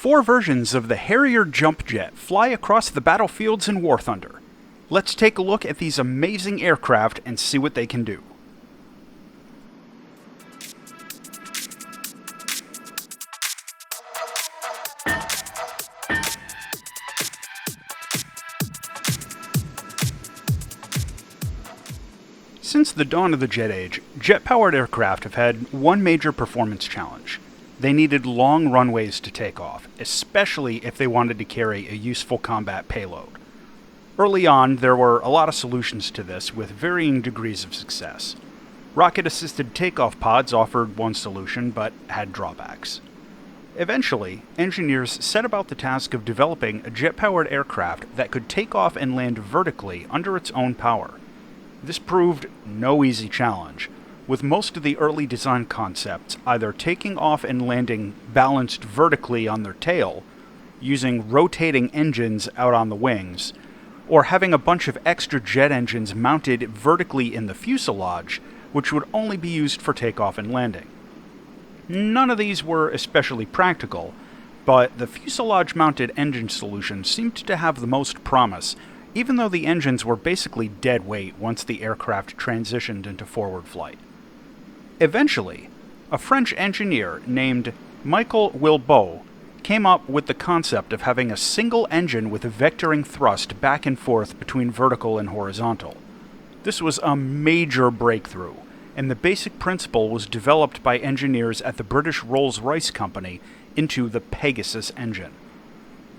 4 versions of the Harrier Jump-Jet fly across the battlefields in War Thunder. Let's take a look at these amazing aircraft and see what they can do. Since the dawn of the jet age, jet-powered aircraft have had one major performance challenge. They needed long runways to take off, especially if they wanted to carry a useful combat payload. Early on, there were a lot of solutions to this with varying degrees of success. Rocket-assisted takeoff pods offered one solution, but had drawbacks. Eventually, engineers set about the task of developing a jet-powered aircraft that could take off and land vertically under its own power. This proved no easy challenge, with most of the early design concepts either taking off and landing balanced vertically on their tail, using rotating engines out on the wings, or having a bunch of extra jet engines mounted vertically in the fuselage, which would only be used for takeoff and landing. None of these were especially practical, but the fuselage-mounted engine solution seemed to have the most promise, even though the engines were basically dead weight once the aircraft transitioned into forward flight. Eventually, a French engineer named Michael Wilbeau came up with the concept of having a single engine with a vectoring thrust back and forth between vertical and horizontal. This was a major breakthrough, and the basic principle was developed by engineers at the British Rolls-Royce Company into the Pegasus engine.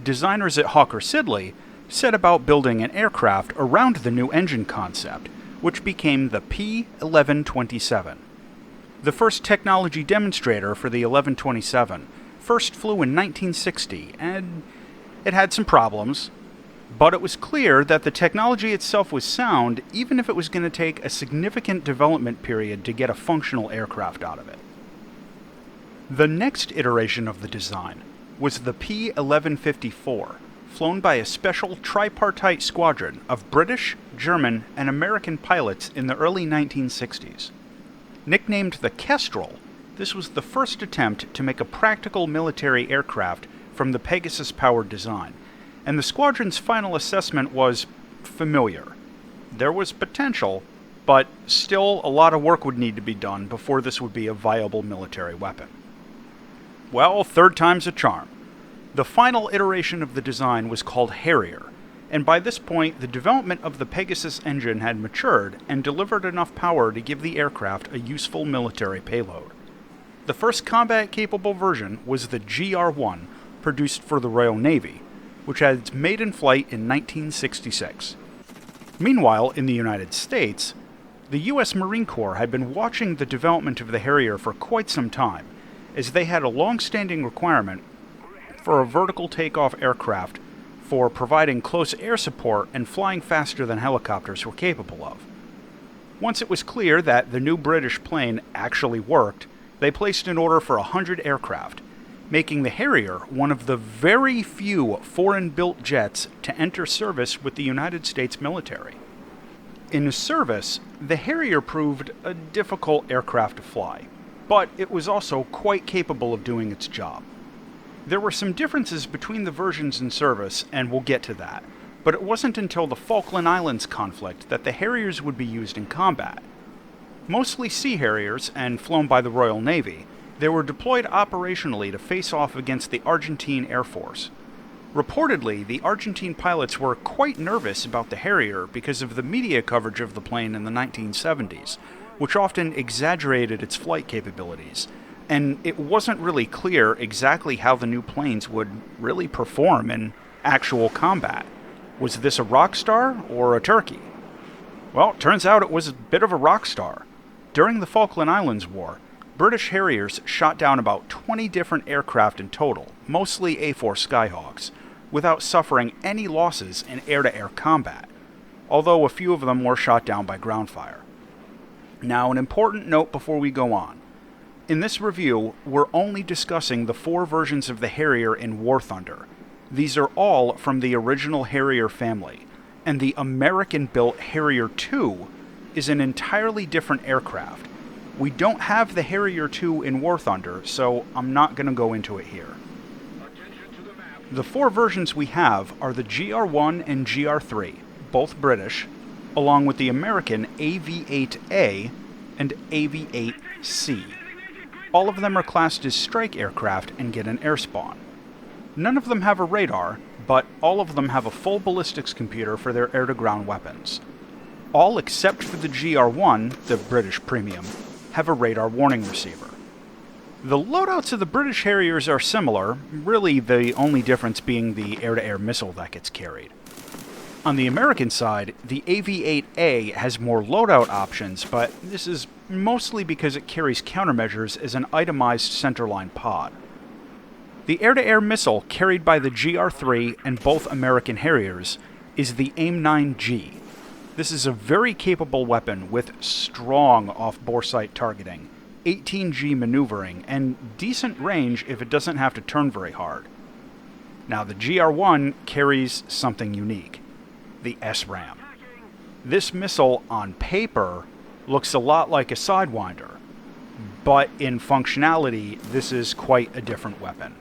Designers at Hawker Siddeley set about building an aircraft around the new engine concept, which became the P-1127. The first technology demonstrator for the 1127 first flew in 1960, and it had some problems, but it was clear that the technology itself was sound, even if it was going to take a significant development period to get a functional aircraft out of it. The next iteration of the design was the P-1154, flown by a special tripartite squadron of British, German, and American pilots in the early 1960s. Nicknamed the Kestrel, this was the first attempt to make a practical military aircraft from the Pegasus-powered design, and the squadron's final assessment was familiar. There was potential, but still a lot of work would need to be done before this would be a viable military weapon. Well, third time's a charm. The final iteration of the design was called Harrier, and by this point the development of the Pegasus engine had matured and delivered enough power to give the aircraft a useful military payload. The first combat-capable version was the GR-1, produced for the Royal Navy, which had its maiden flight in 1966. Meanwhile, in the United States, the U.S. Marine Corps had been watching the development of the Harrier for quite some time, as they had a long-standing requirement for a vertical takeoff aircraft for providing close air support and flying faster than helicopters were capable of. Once it was clear that the new British plane actually worked, they placed an order for 100 aircraft, making the Harrier one of the very few foreign-built jets to enter service with the United States military. In service, the Harrier proved a difficult aircraft to fly, but it was also quite capable of doing its job. There were some differences between the versions in service, and we'll get to that, but it wasn't until the Falkland Islands conflict that the Harriers would be used in combat. Mostly Sea Harriers and flown by the Royal Navy, they were deployed operationally to face off against the Argentine Air Force. Reportedly, the Argentine pilots were quite nervous about the Harrier because of the media coverage of the plane in the 1970s, which often exaggerated its flight capabilities, and it wasn't really clear exactly how the new planes would really perform in actual combat. Was this a rock star or a turkey? Well, it turns out it was a bit of a rock star. During the Falkland Islands War, British Harriers shot down about 20 different aircraft in total, mostly A-4 Skyhawks, without suffering any losses in air-to-air combat, although a few of them were shot down by ground fire. Now, an important note before we go on. In this review, we're only discussing the 4 versions of the Harrier in War Thunder. These are all from the original Harrier family, and the American-built Harrier II is an entirely different aircraft. We don't have the Harrier II in War Thunder, so I'm not going to go into it here. Attention to The four versions we have are the GR1 and GR3, both British, along with the American AV-8A and AV-8C. All of them are classed as strike aircraft and get an air spawn. None of them have a radar, but all of them have a full ballistics computer for their air-to-ground weapons. All except for the GR1, the British premium, have a radar warning receiver. The loadouts of the British Harriers are similar, really the only difference being the air-to-air missile that gets carried. On the American side, the AV-8A has more loadout options, but this is mostly because it carries countermeasures as an itemized centerline pod. The air-to-air missile carried by the GR3 and both American Harriers is the AIM-9G. This is a very capable weapon with strong off-bore sight targeting, 18G maneuvering, and decent range if it doesn't have to turn very hard. Now the GR1 carries something unique, the SRAM. This missile, on paper, looks a lot like a Sidewinder, but in functionality, this is quite a different weapon.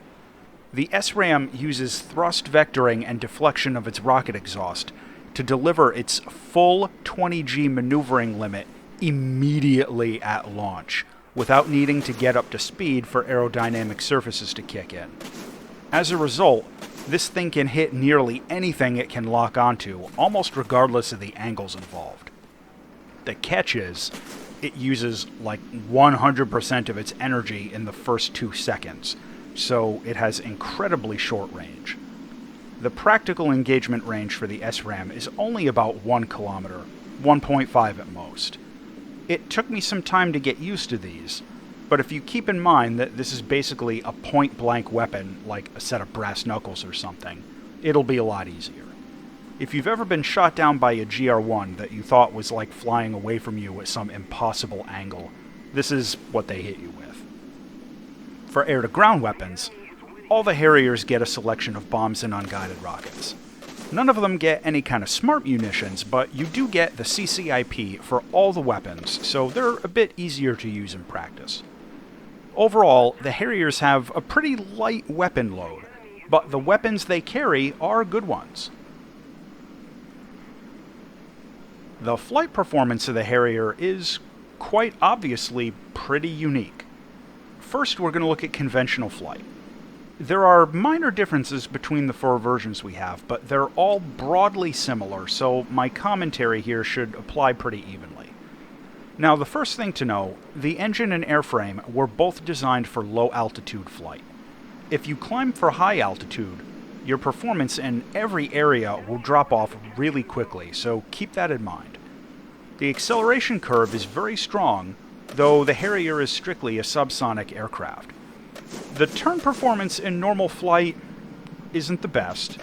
The SRAM uses thrust vectoring and deflection of its rocket exhaust to deliver its full 20G maneuvering limit immediately at launch, without needing to get up to speed for aerodynamic surfaces to kick in. As a result, this thing can hit nearly anything it can lock onto, almost regardless of the angles involved. The catch is, it uses like 100% of its energy in the first 2 seconds, so it has incredibly short range. The practical engagement range for the SRAM is only about 1 kilometer, 1.5 at most. It took me some time to get used to these, but if you keep in mind that this is basically a point-blank weapon, like a set of brass knuckles or something, it'll be a lot easier. If you've ever been shot down by a GR1 that you thought was like flying away from you at some impossible angle, this is what they hit you with. For air-to-ground weapons, all the Harriers get a selection of bombs and unguided rockets. None of them get any kind of smart munitions, but you do get the CCIP for all the weapons, so they're a bit easier to use in practice. Overall, the Harriers have a pretty light weapon load, but the weapons they carry are good ones. The flight performance of the Harrier is quite obviously pretty unique. First, we're going to look at conventional flight. There are minor differences between the four versions we have, but they're all broadly similar, so my commentary here should apply pretty evenly. Now, the first thing to know, the engine and airframe were both designed for low-altitude flight. If you climb for high altitude, your performance in every area will drop off really quickly, so keep that in mind. The acceleration curve is very strong, though the Harrier is strictly a subsonic aircraft. The turn performance in normal flight isn't the best.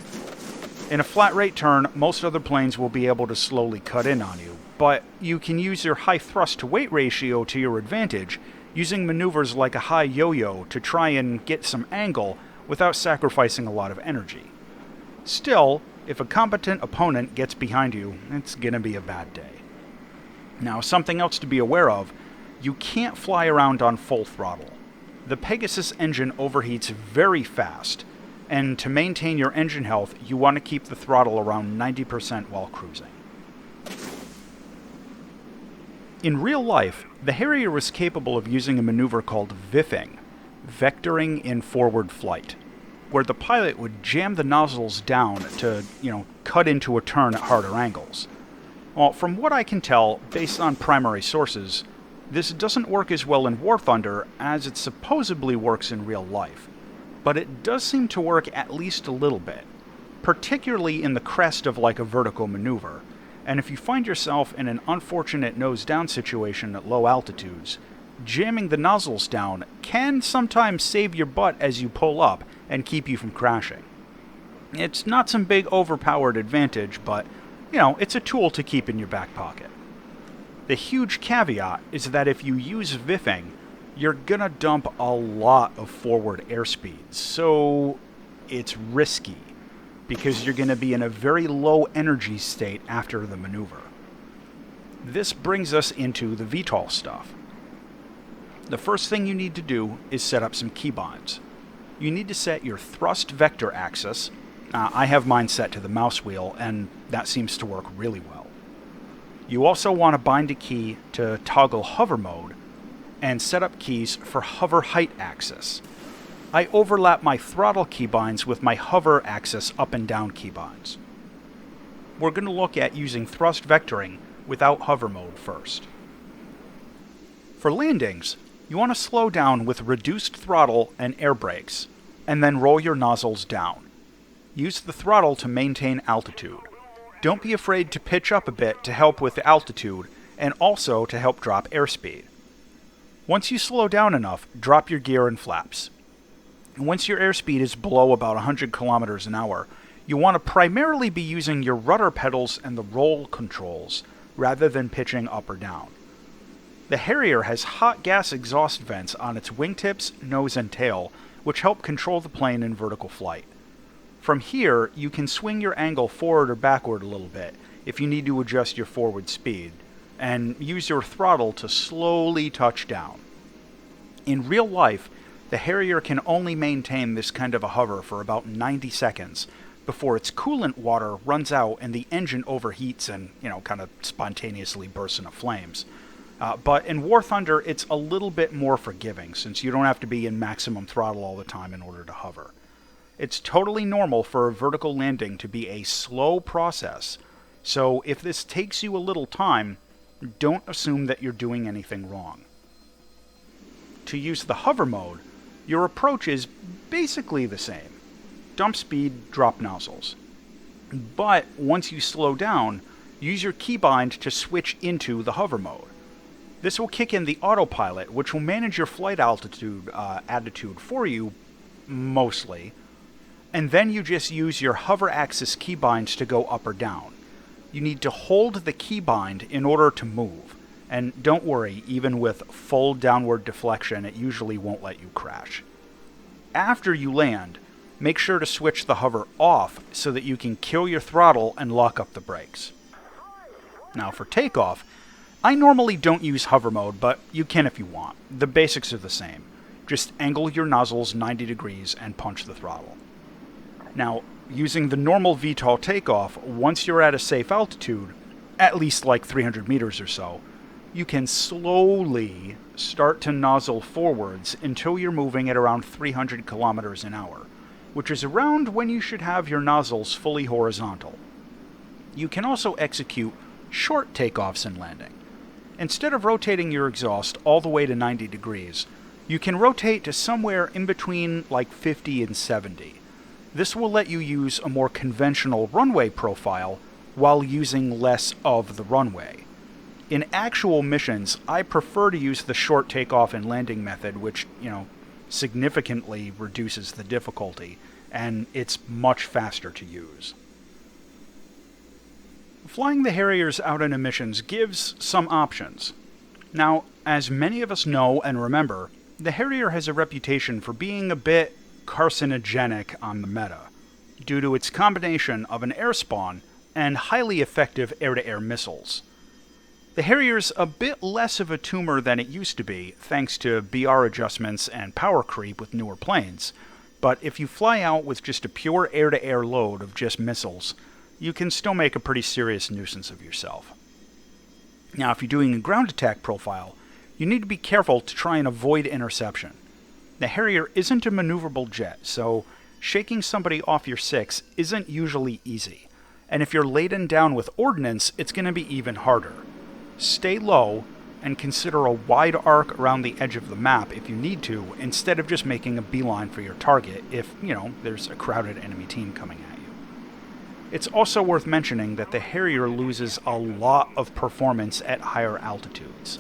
In a flat rate turn, most other planes will be able to slowly cut in on you, but you can use your high thrust to weight ratio to your advantage, using maneuvers like a high yo-yo to try and get some angle without sacrificing a lot of energy. Still, if a competent opponent gets behind you, it's gonna be a bad day. Now, something else to be aware of, you can't fly around on full throttle. The Pegasus engine overheats very fast, and to maintain your engine health, you want to keep the throttle around 90% while cruising. In real life, the Harrier was capable of using a maneuver called VIFing, vectoring in forward flight, where the pilot would jam the nozzles down to, cut into a turn at harder angles. Well, from what I can tell, based on primary sources, this doesn't work as well in War Thunder as it supposedly works in real life, but it does seem to work at least a little bit, particularly in the crest of like a vertical maneuver, and if you find yourself in an unfortunate nose-down situation at low altitudes, jamming the nozzles down can sometimes save your butt as you pull up and keep you from crashing. It's not some big overpowered advantage, but, it's a tool to keep in your back pocket. The huge caveat is that if you use VIFing, you're gonna dump a lot of forward airspeed, so it's risky, because you're gonna be in a very low energy state after the maneuver. This brings us into the VTOL stuff. The first thing you need to do is set up some keybinds. you need to set your thrust vector axis. I have mine set to the mouse wheel, and that seems to work really well. You also want to bind a key to toggle hover mode, and set up keys for hover height axis. I overlap my throttle keybinds with my hover axis up and down keybinds. We're going to look at using thrust vectoring without hover mode first. For landings, you want to slow down with reduced throttle and air brakes, and then roll your nozzles down. Use the throttle to maintain altitude. Don't be afraid to pitch up a bit to help with the altitude, and also to help drop airspeed. Once you slow down enough, drop your gear and flaps. And once your airspeed is below about 100 kilometers an hour, you want to primarily be using your rudder pedals and the roll controls, rather than pitching up or down. The Harrier has hot gas exhaust vents on its wingtips, nose, and tail, which help control the plane in vertical flight. From here, you can swing your angle forward or backward a little bit if you need to adjust your forward speed, and use your throttle to slowly touch down. In real life, the Harrier can only maintain this kind of a hover for about 90 seconds before its coolant water runs out and the engine overheats and, kind of spontaneously bursts into flames. But in War Thunder, it's a little bit more forgiving, since you don't have to be in maximum throttle all the time in order to hover. It's totally normal for a vertical landing to be a slow process, so if this takes you a little time, don't assume that you're doing anything wrong. To use the hover mode, your approach is basically the same. Dump speed, drop nozzles. But once you slow down, use your keybind to switch into the hover mode. This will kick in the autopilot, which will manage your flight attitude for you, mostly, and then you just use your hover axis keybinds to go up or down. You need to hold the keybind in order to move, and don't worry, even with full downward deflection, it usually won't let you crash. After you land, make sure to switch the hover off so that you can kill your throttle and lock up the brakes. Now for takeoff, I normally don't use hover mode, but you can if you want. The basics are the same. Just angle your nozzles 90 degrees and punch the throttle. Now, using the normal VTOL takeoff, once you're at a safe altitude, at least like 300 meters or so, you can slowly start to nozzle forwards until you're moving at around 300 kilometers an hour, which is around when you should have your nozzles fully horizontal. You can also execute short takeoffs and landing. Instead of rotating your exhaust all the way to 90 degrees, you can rotate to somewhere in between like 50 and 70. This will let you use a more conventional runway profile while using less of the runway. In actual missions, I prefer to use the short takeoff and landing method, which, significantly reduces the difficulty, and it's much faster to use. Flying the Harriers out in missions gives some options. Now, as many of us know and remember, the Harrier has a reputation for being a bit carcinogenic on the meta, due to its combination of an air spawn and highly effective air-to-air missiles. The Harrier's a bit less of a tumor than it used to be, thanks to BR adjustments and power creep with newer planes, but if you fly out with just a pure air-to-air load of just missiles, you can still make a pretty serious nuisance of yourself. Now, if you're doing a ground attack profile, you need to be careful to try and avoid interception. The Harrier isn't a maneuverable jet, so shaking somebody off your 6 isn't usually easy, and if you're laden down with ordnance, it's going to be even harder. Stay low, and consider a wide arc around the edge of the map if you need to, instead of just making a beeline for your target if, there's a crowded enemy team coming at you. It's also worth mentioning that the Harrier loses a lot of performance at higher altitudes.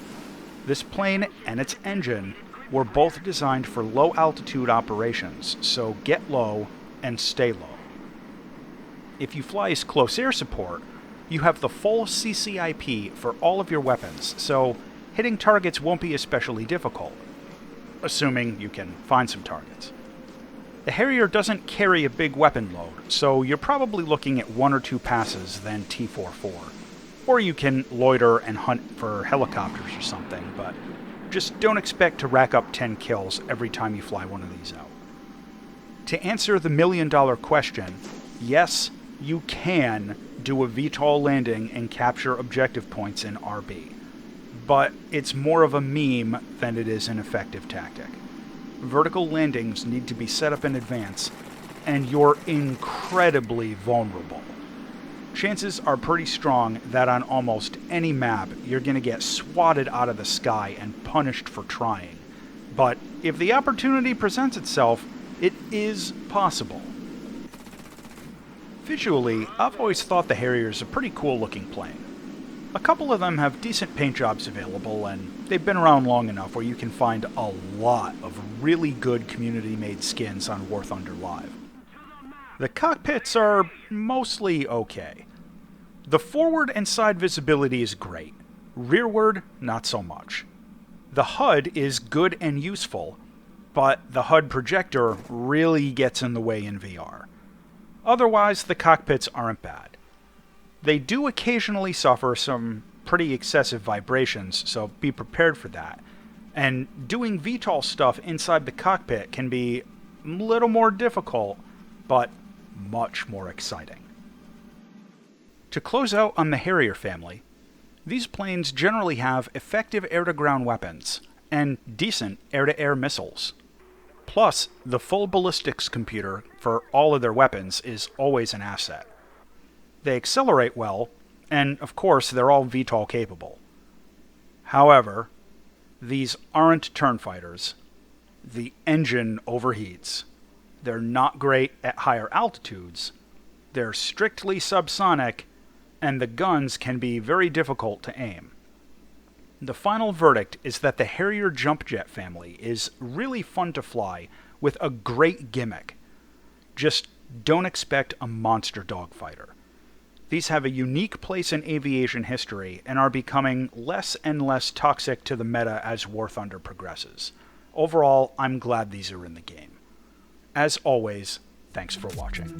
This plane and its engine were both designed for low-altitude operations, so get low and stay low. If you fly as close air support, you have the full CCIP for all of your weapons, so hitting targets won't be especially difficult, assuming you can find some targets. The Harrier doesn't carry a big weapon load, so you're probably looking at 1 or 2 passes, then T-44. Or you can loiter and hunt for helicopters or something, but just don't expect to rack up 10 kills every time you fly one of these out. To answer the million-dollar question, yes, you can do a VTOL landing and capture objective points in RB. But it's more of a meme than it is an effective tactic. Vertical landings need to be set up in advance, and you're incredibly vulnerable. Chances are pretty strong that on almost any map, you're going to get swatted out of the sky and punished for trying. But if the opportunity presents itself, it is possible. Visually, I've always thought the Harrier's a pretty cool looking plane. A couple of them have decent paint jobs available, and they've been around long enough where you can find a lot of really good community-made skins on War Thunder Live. The cockpits are mostly okay. The forward and side visibility is great. Rearward, not so much. The HUD is good and useful, but the HUD projector really gets in the way in VR. Otherwise, the cockpits aren't bad. They do occasionally suffer some pretty excessive vibrations, so be prepared for that. And doing VTOL stuff inside the cockpit can be a little more difficult, but much more exciting. To close out on the Harrier family, these planes generally have effective air-to-ground weapons and decent air-to-air missiles. Plus, the full ballistics computer for all of their weapons is always an asset. They accelerate well, and of course they're all VTOL capable. However, these aren't turn fighters. The engine overheats. They're not great at higher altitudes. They're strictly subsonic, and the guns can be very difficult to aim. The final verdict is that the Harrier Jump-Jet Family is really fun to fly with a great gimmick. Just don't expect a monster dogfighter. These have a unique place in aviation history and are becoming less and less toxic to the meta as War Thunder progresses. Overall, I'm glad these are in the game. As always, thanks for watching.